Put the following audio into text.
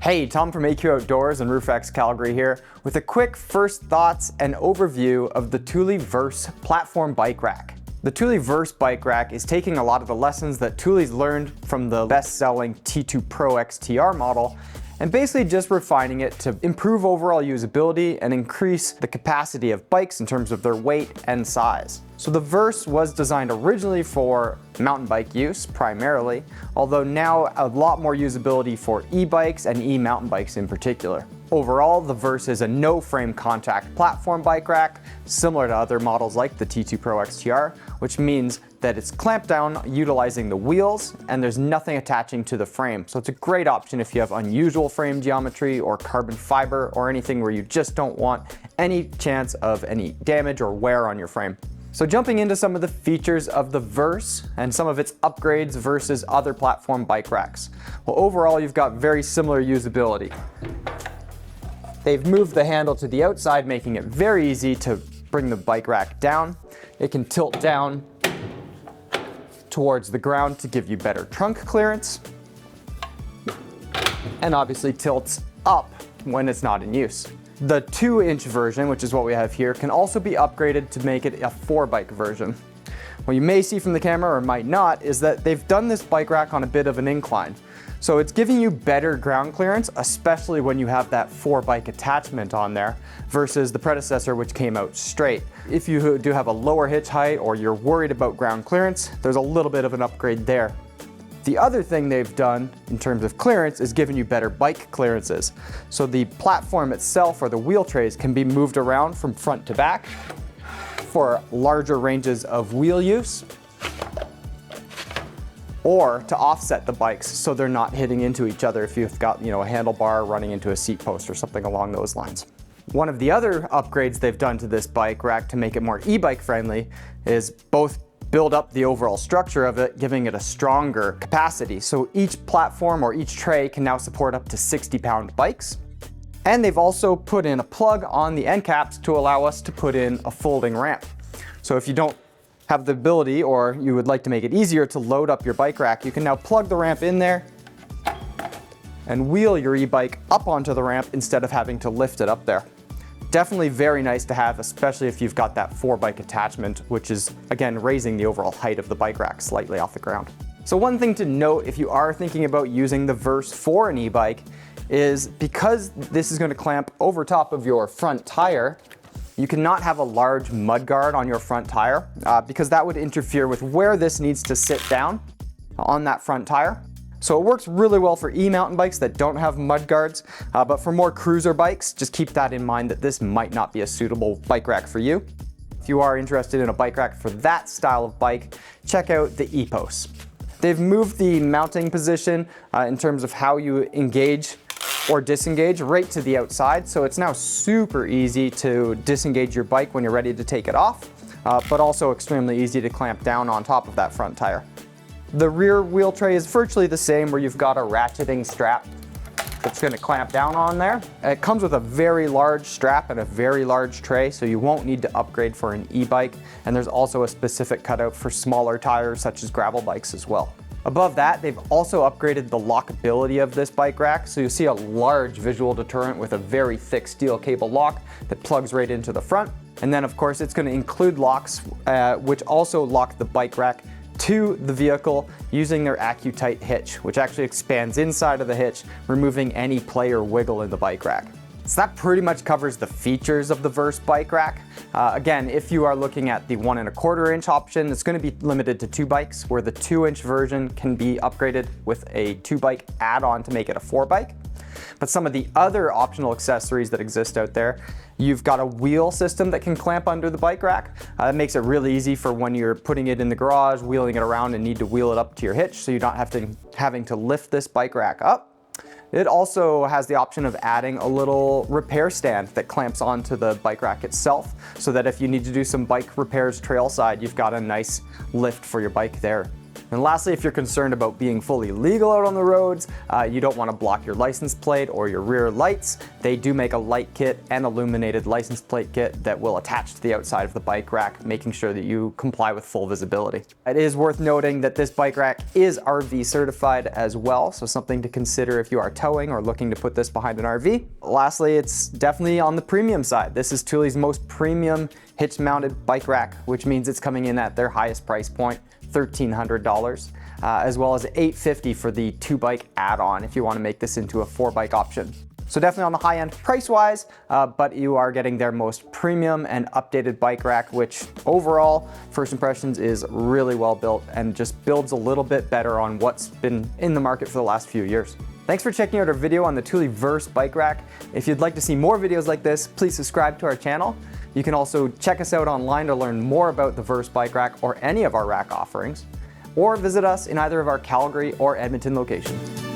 Hey, Tom from AQ Outdoors and RoofX Calgary here with a quick first thoughts and overview of the Thule Verse platform bike rack. The Thule Verse bike rack is taking a lot of the lessons that Thule's learned from the best-selling T2 Pro XTR model and basically just refining it to improve overall usability and increase the capacity of bikes in terms of their weight and size. So the Verse was designed originally for mountain bike use primarily, although now a lot more usability for e-bikes and e-mountain bikes in particular. Overall, the Verse is a no-frame contact platform bike rack, similar to other models like the T2 Pro XTR, which means that it's clamped down utilizing the wheels and there's nothing attaching to the frame. So it's a great option if you have unusual frame geometry or carbon fiber or anything where you just don't want any chance of any damage or wear on your frame. So jumping into some of the features of the Verse and some of its upgrades versus other platform bike racks. Well, overall, you've got very similar usability. They've moved the handle to the outside, making it very easy to bring the bike rack down. It can tilt down towards the ground to give you better trunk clearance, and obviously tilts up when it's not in use. The 2-inch version, which is what we have here, can also be upgraded to make it a 4-bike version. What you may see from the camera, or might not, is that they've done this bike rack on a bit of an incline. So it's giving you better ground clearance, especially when you have that 4-bike attachment on there, versus the predecessor which came out straight. If you do have a lower hitch height or you're worried about ground clearance, there's a little bit of an upgrade there. The other thing they've done in terms of clearance is giving you better bike clearances. So the platform itself or the wheel trays can be moved around from front to back for larger ranges of wheel use, or to offset the bikes so they're not hitting into each other if you've got, a handlebar running into a seat post or something along those lines. One of the other upgrades they've done to this bike rack to make it more e-bike friendly is both build up the overall structure of it, giving it a stronger capacity. So each platform or each tray can now support up to 60-pound bikes. And they've also put in a plug on the end caps to allow us to put in a folding ramp. So if you don't have the ability, or you would like to make it easier to load up your bike rack, you can now plug the ramp in there and wheel your e-bike up onto the ramp instead of having to lift it up there. Definitely very nice to have, especially if you've got that 4-bike attachment, which is, again, raising the overall height of the bike rack slightly off the ground. So one thing to note if you are thinking about using the Verse for an e-bike is because this is going to clamp over top of your front tire, you cannot have a large mud guard on your front tire because that would interfere with where this needs to sit down on that front tire. So it works really well for e-mountain bikes that don't have mud guards, but for more cruiser bikes, just keep that in mind that this might not be a suitable bike rack for you. If you are interested in a bike rack for that style of bike, check out the Epos. They've moved the mounting position in terms of how you engage or disengage right to the outside, so it's now super easy to disengage your bike when you're ready to take it off, but also extremely easy to clamp down on top of that front tire. The rear wheel tray is virtually the same, where you've got a ratcheting strap that's going to clamp down on there. It comes with a very large strap and a very large tray, so you won't need to upgrade for an e-bike, and there's also a specific cutout for smaller tires such as gravel bikes as well. Above that, they've also upgraded the lockability of this bike rack, so you'll see a large visual deterrent with a very thick steel cable lock that plugs right into the front. And then of course it's going to include locks which also lock the bike rack to the vehicle using their AccuTight hitch, which actually expands inside of the hitch, removing any play or wiggle in the bike rack. So that pretty much covers the features of the Verse bike rack. Again, if you are looking at the 1.25-inch option, it's going to be limited to 2 bikes, where the 2-inch version can be upgraded with a 2-bike add-on to make it a 4-bike. But some of the other optional accessories that exist out there, you've got a wheel system that can clamp under the bike rack. That makes it really easy for when you're putting it in the garage, wheeling it around and need to wheel it up to your hitch, so you're not having to lift this bike rack up. It also has the option of adding a little repair stand that clamps onto the bike rack itself, so that if you need to do some bike repairs trailside, you've got a nice lift for your bike there. And lastly, if you're concerned about being fully legal out on the roads, you don't want to block your license plate or your rear lights, they do make a light kit and illuminated license plate kit that will attach to the outside of the bike rack, making sure that you comply with full visibility. It is worth noting that this bike rack is RV certified as well, so something to consider if you are towing or looking to put this behind an RV. Lastly, it's definitely on the premium side. This is Thule's most premium hitch-mounted bike rack, which means it's coming in at their highest price point, $1,300, as well as $850 for the 2-bike add-on if you want to make this into a 4-bike option. So definitely on the high end price-wise, but you are getting their most premium and updated bike rack, which overall, first impressions, is really well built and just builds a little bit better on what's been in the market for the last few years. Thanks for checking out our video on the Thule Verse bike rack. If you'd like to see more videos like this, please subscribe to our channel. You can also check us out online to learn more about the Verse bike rack or any of our rack offerings, or visit us in either of our Calgary or Edmonton locations.